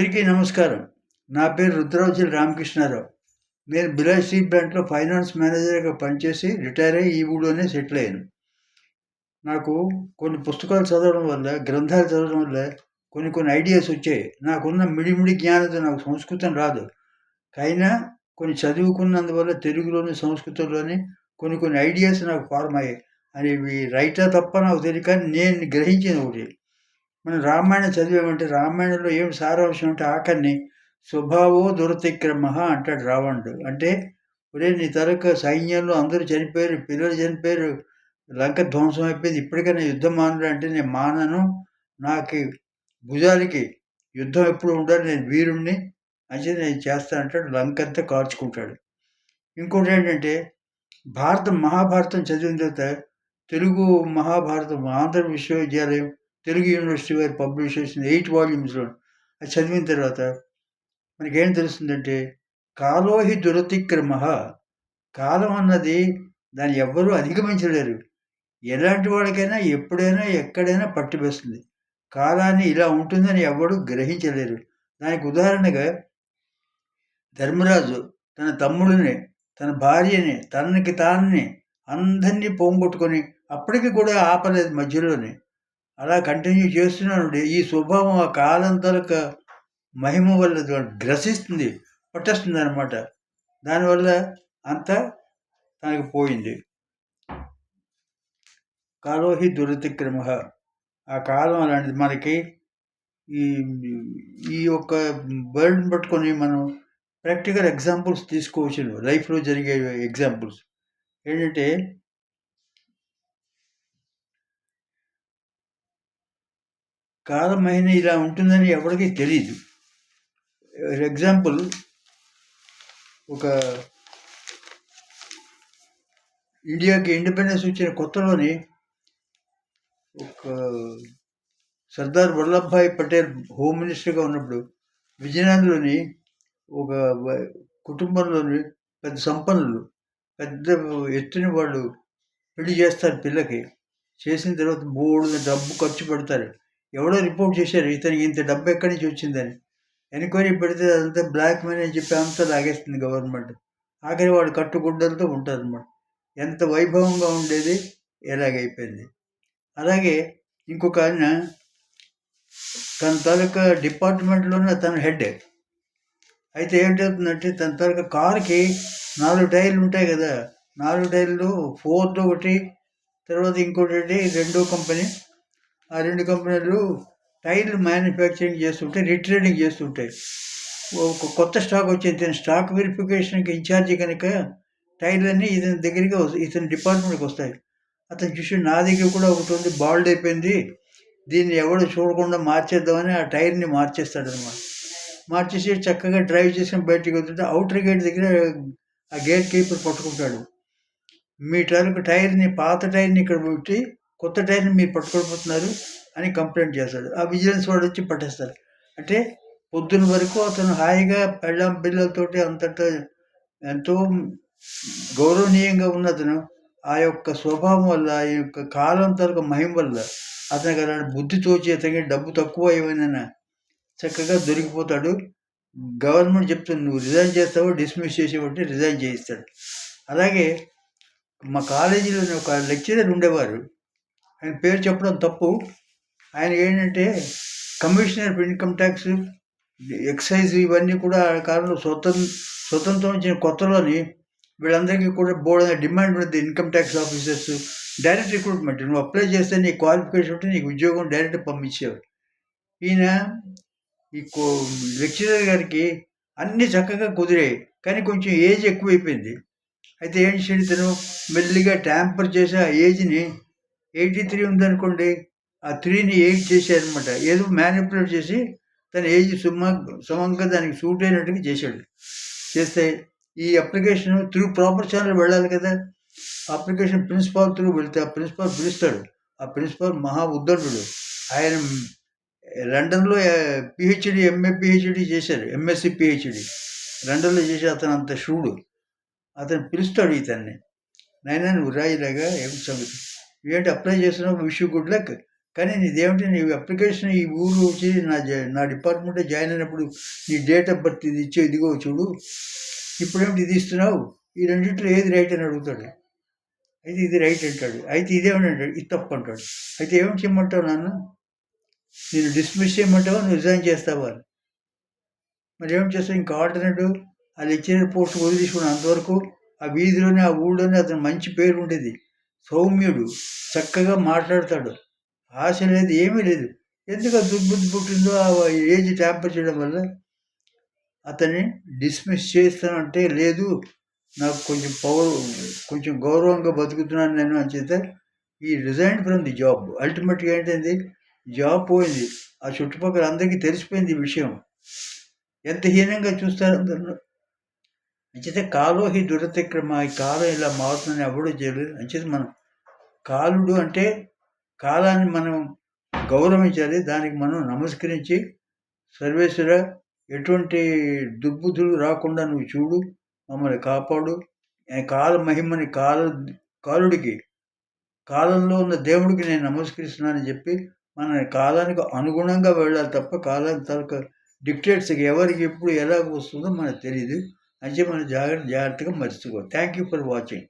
అందరికీ నమస్కారం. నా పేరు రుద్రవచల్ రామకృష్ణారావు. నేను బిలాయ్ స్టీల్ ప్లాంట్‌లో ఫైనాన్స్ మేనేజర్‌గా పనిచేసి రిటైర్ అయ్యి ఈ ఊళ్ళోనే సెటిల్ అయ్యాను. నాకు కొన్ని పుస్తకాలు చదవడం వల్ల, గ్రంథాలు చదవడం వల్ల కొన్ని ఐడియాస్ వచ్చాయి. నాకున్న మిడిమిడి జ్ఞానంతో నాకు సంస్కృతం రాదు. అయినా కొన్ని చదువుకున్నందువల్ల తెలుగులోని, సంస్కృతంలోని కొన్ని ఐడియాస్ నాకు ఫార్మ్ అయ్యాయి. అవి రైటా తప్పా నాకు తెలీదు, కానీ నేను గ్రహించింది ఒకటి. మనం రామాయణం చదివామంటే రామాయణంలో ఏం సారాంశం అంటే ఆఖరిని స్వభావో దురతిక్రమః అంటాడు రావణుడు. అంటే ఒరేయ్! నీ తాలూకా సైన్యంలో అందరూ చనిపోయారు, పిల్లలు చనిపోయారు, లంక ధ్వంసం అయిపోయింది. ఇప్పటికైనా యుద్ధం మానురా అంటే నేను మానను. నాకి భుజాలకి యుద్ధం ఎప్పుడు ఉండాలి. నేను వీరుడిని. అంచేత నేను చేస్తా అంటాడు. లంకంతా కాల్చుకుంటాడు. ఇంకోటేంటంటే మహాభారతం చదివిన తర్వాత తెలుగు మహాభారతం ఆంధ్ర విశ్వవిద్యాలయం తెలుగు యూనివర్సిటీ వారు పబ్లిష్ చేసిన 8 వాల్యూమ్స్‌లో అది చదివిన తర్వాత మనకేం తెలుస్తుందంటే, కాలో హి దురతిక్రమః. కాలం అన్నది దాన్ని ఎవ్వరూ అధిగమించలేరు. ఎలాంటి వాడికైనా, ఎప్పుడైనా, ఎక్కడైనా పట్టివేస్తుంది. కాలాన్ని ఇలా ఉంటుందని ఎవ్వడు గ్రహించలేరు. దానికి ఉదాహరణగా ధర్మరాజు తన తమ్ముడిని, తన భార్యని, తనకి తానుని అందరిని పోగొట్టుకొని అప్పటికి కూడా ఆపలేదు మధ్యలోనే. అలా కంటిన్యూ చేస్తున్నాడు. ఈ స్వభావం ఆ కాలం తాలూకా మహిమ వల్ల గ్రసిస్తుంది, పట్టేస్తుందనమాట. దానివల్ల అంతా తనకి పోయింది. కాలో హి దురతిక్రమః. ఆ కాలం అలాంటిది. మనకి ఈ ఈ యొక్క వర్డ్‌ని పట్టుకొని మనం ప్రాక్టికల్ ఎగ్జాంపుల్స్ తీసుకోవచ్చు. లైఫ్‌లో జరిగే ఎగ్జాంపుల్స్. ఏంటంటే కాల మహిమ ఇలా ఉంటుందని ఎవరికీ తెలీదు. ఎగ్జాంపుల్, ఒక ఇండియాకి ఇండిపెండెన్స్ వచ్చిన కొత్తలోని ఒక సర్దార్ వల్లభాయ్ పటేల్ హోమ్ మినిస్టర్‌గా ఉన్నప్పుడు విజయనగరంలోని ఒక కుటుంబంలోని పెద్ద సంపన్నులు, పెద్ద ఎత్తున వాళ్ళు పెళ్లి చేస్తారు పిల్లకి. చేసిన తర్వాత బోలెడు డబ్బు ఖర్చు పెడతారు. ఎవడో రిపోర్ట్ చేశారు, ఇతనికి ఇంత డబ్బు ఎక్కడి నుంచి వచ్చిందని. ఎంక్వైరీ పెడితే అదంతా బ్లాక్ మనీ అని చెప్పి అంతా లాగేస్తుంది గవర్నమెంట్. ఆఖరికి వాడు కట్టుగుడ్డలతో ఉంటారనమాట. ఎంత వైభవంగా ఉండేది ఎలాగైపోయింది. అలాగే ఇంకొక ఆయన తన తాలూకా డిపార్ట్మెంట్‌లోనే తను హెడ్. అయితే ఏంటవుతుందంటే తన తాలూకా కారుకి 4 టైర్లు ఉంటాయి కదా! 4 టైర్లు ఫోర్డ్ ఒకటి, తర్వాత ఇంకోటేంటి రెండో కంపెనీ. ఆ 2 కంపెనీలు టైర్లు మ్యానుఫ్యాక్చరింగ్ చేస్తుంటే, రిట్రేడింగ్ చేస్తుంటాయి. ఒక కొత్త స్టాక్ వచ్చింది. స్టాక్ వెరిఫికేషన్‌కి ఇన్ఛార్జి కనుక టైర్లన్నీ ఇతని దగ్గరికి ఇతని డిపార్ట్మెంట్‌కి వస్తాయి. అతను చూసి నా దగ్గర కూడా ఒకటి ఉంది, బాల్డ్ అయిపోయింది. దీన్ని ఎవడు చూడకుండా మార్చేద్దామని ఆ టైర్‌ని మార్చేస్తాడనమాట. మార్చేసి చక్కగా డ్రైవ్ చేసుకొని బయటికి వెళ్తుంటే ఔటర్ గేట్ దగ్గర ఆ గేట్ కీపర్ పట్టుకుంటాడు. మీ తాలూకు టైర్‌ని, పాత టైర్‌ని ఇక్కడ పెట్టి కొత్త టైర్‌ని మీరు పట్టుకోకపోతున్నారు అని కంప్లెయింట్ చేస్తాడు. ఆ విజిలెన్స్ వాడు వచ్చి పట్టేస్తారు. అంటే పొద్దున వరకు అతను హాయిగా పెళ్ళాం పిల్లలతోటి అంతటా ఎంతో గౌరవనీయంగా ఉన్నతను ఆ యొక్క స్వభావం వల్ల, ఆ యొక్క కాలం తాలూకు మహిమ వల్ల అతనికి అలాంటి బుద్ధి తోచి అతనికి డబ్బు తక్కువ ఏమైనా చక్కగా దొరికిపోతాడు. గవర్నమెంట్ చెప్తుంది, నువ్వు రిజైన్ చేస్తావో డిస్మిస్ చేసేవంటే రిజైన్ చేయిస్తాడు. అలాగే మా కాలేజీలోని ఒక లెక్చరర్ ఉండేవారు. ఆయన పేరు చెప్పడం తప్పు. ఆయన ఏంటంటే commissioner for income tax, excise ఇవన్నీ కూడా ఆ కాలంలో స్వతంత్రం వచ్చిన కొత్తలోని వీళ్ళందరికీ కూడా బోలెడన్ని డిమాండ్ ఉంది. Income tax officers direct recruitment. నువ్వు అప్లై చేస్తే నీ క్వాలిఫికేషన్ ఉంటే నీకు ఉద్యోగం డైరెక్ట్ పంపించేవారు. ఈయన ఈ లెక్చరర్ గారికి అన్నీ చక్కగా కుదిరాయి, కానీ కొంచెం ఏజ్ ఎక్కువైపోయింది. అయితే ఏం చేసాడు ఇతను, మెల్లిగా ట్యాంపర్ చేసి ఆ ఏజ్‌ని 83 ఉందనుకోండి, ఆ 3ని 8 చేశారనమాట. ఏదో మ్యానిపులేట్ చేసి తన ఏజ్ సమంగా దానికి సూట్ అయినట్టుగా చేశాడు. చేస్తే ఈ అప్లికేషన్ త్రూ ప్రాపర్ ఛానల్ వెళ్ళాలి కదా! అప్లికేషన్ ప్రిన్సిపాల్ త్రూ వెళ్తే ఆ ప్రిన్సిపాల్ పిలుస్తాడు. ఆ ప్రిన్సిపాల్ మహా ఉద్దండుడు. ఆయన లండన్‌లో పీహెచ్‌డీ, ఎంఏ పీహెచ్‌డీ చేశారు. ఎంఎస్సీ పీహెచ్‌డీ లండన్‌లో చేసి అతను అంత శూరుడు. అతను పిలుస్తాడు ఇతన్ని. నాయనా నువ్వు రా ఇలాగా ఏమిటి సంగతి? ఏంటి అప్లై చేస్తున్నావు, విష్ యూ గుడ్ లక్. కానీ నీదేమిటి నీ అప్లికేషన్ ఈ ఊరు వచ్చి నా డిపార్ట్మెంట్లో జాయిన్ అయినప్పుడు నీ డేట్ ఆఫ్ బర్త్ ఇది ఇచ్చే ఇదిగో చూడు, ఇప్పుడేమిటి ఇది ఇస్తున్నావు, ఈ రెండింటిలో ఏది రైట్ అని అడుగుతాడు. అయితే ఇది రైట్ అంటాడు. అయితే ఇదేమని అంటాడు, ఇది తప్పు అంటాడు. అయితే ఏమిటి చేయమంటావు నాన్న, నేను డిస్మిస్ చేయమంటావా, నువ్వు రిజైన్ చేస్తావా? మరి ఏం చేస్తావు? ఇంకా ఆల్టర్నేటివ్ ఆ లెక్చరర్ పోస్ట్ వదిలేసుకుని అంతవరకు ఆ వీధిలోనే ఆ ఊళ్ళోనే అతను మంచి పేరు ఉండేది, సౌమ్యుడు, చక్కగా మాట్లాడతాడు, ఆశ లేదు, ఏమీ లేదు. ఎందుకు ఆ దుర్బుద్ధి పుట్టిందో ఆ ఏజ్ ట్యాంపర్ చేయడం వల్ల అతన్ని డిస్మిస్ చేస్తానంటే, లేదు నాకు కొంచెం గౌరవంగా బతుకుతున్నాను నేను అని చేత ఈ రిజైన్ ఫ్రమ్ ది జాబ్. అల్టిమేట్గా ఏంటంది, జాబ్ పోయింది. ఆ చుట్టుపక్కల అందరికీ తెలిసిపోయింది ఈ విషయం. ఎంత హీనంగా చూస్తారు అందరూ. అంచేతే కాలో హి దురతిక్రమ, ఈ కాలం ఇలా మారుతుందని ఎవడూ చేయలేదు. అంచేత మనం కాలుడు అంటే కాలాన్ని మనం గౌరవించాలి, దానికి మనం నమస్కరించి సర్వేశ్వర ఎటువంటి దుర్బుద్ధులు రాకుండా నువ్వు చూడు, మమ్మల్ని కాపాడు, కాల మహిమని కాలుడికి కాలంలో ఉన్న దేవుడికి నేను నమస్కరిస్తున్నానని చెప్పి మన కాలానికి అనుగుణంగా వెళ్ళాలి తప్ప కాలానికి తరక డిక్టేట్స్కి ఎవరికి ఎప్పుడు ఎలా వస్తుందో మనకు తెలియదు. అంటే మనం జాగ్రత్తగా మర్చిపోవాలి. Thank you for watching.